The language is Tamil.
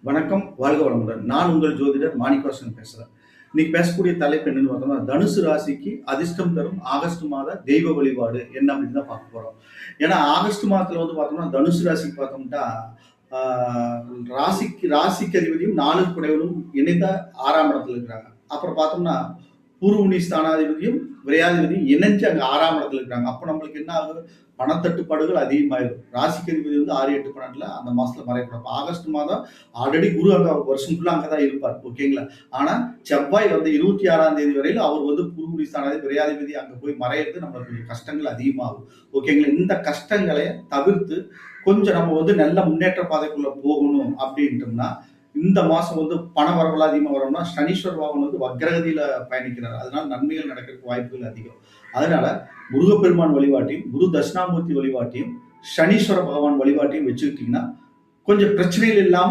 வணக்கம், வாழ்க வளமுடன். நான் உங்கள் ஜோதிடர் மாணிக்கவாசன் பேசுறேன். இன்னைக்கு பேசக்கூடிய தலைப்பு என்னன்னு பார்த்தோம்னா, தனுசு ராசிக்கு அதிர்ஷ்டம் தரும் ஆகஸ்ட் மாத தெய்வ வழிபாடு என்ன அப்படின்னு தான் பார்க்க போறோம். ஏன்னா ஆகஸ்ட் மாதத்துல பார்த்தோம்னா, தனுசு ராசிக்கு பார்த்தோம்னா, ஆ ராசிக்கு அதிபதியும் 4 குடைவனும் இணைந்த 6ஆம் இடத்துல இருக்கிறாங்க. அப்புறம் பார்த்தோம்னா, பூர்வனி ஸ்தானாதிபதியும் விரையாதிபதியும் இணைஞ்சு அங்க 6ஆம் இடத்துல இருக்காங்க. அப்ப நம்மளுக்கு என்ன ஆகுது? பணத்தட்டுப்பாடுகள் அதிகமாயிரும். ராசிக்கு அதிபதி 6, 8, 12ல அந்த மாசத்துல மறையப்படும். ஆகஸ்ட் மாதம் ஆல்ரெடி குரு அங்க வருஷம் ஃபுல்லா அங்கதான் இருப்பார். ஓகேங்களா? ஆனா செவ்வாய் 26ஆம் தேதி வரையில அவர் பூர்வனி ஸ்தானாதிபதி விரையாதிபதி அங்க போய் மறையிறது நம்மளுக்கு கஷ்டங்கள் அதிகமாகும். ஓகேங்களா? இந்த கஷ்டங்களை தவிர்த்து கொஞ்சம் நம்ம நல்ல முன்னேற்ற பாதைக்குள்ள போகணும் அப்படின்ட்டோம்னா, இந்த மாசம் பண வரவுல அதிகமா வரும்னா, சனீஸ்வர பகவான் வக்ரகதியில பயணிக்கிறார். அதனால நன்மைகள் நடக்கிறதுக்கு வாய்ப்புகள் அதிகம். அதனால முருகப்பெருமான் வழிபாட்டையும், குரு தட்சிணாமூர்த்தி வழிபாட்டையும், சனீஸ்வர பகவான் வழிபாட்டையும் வச்சுக்கிட்டீங்கன்னா, கொஞ்சம் பிரச்சனைகள் இல்லாம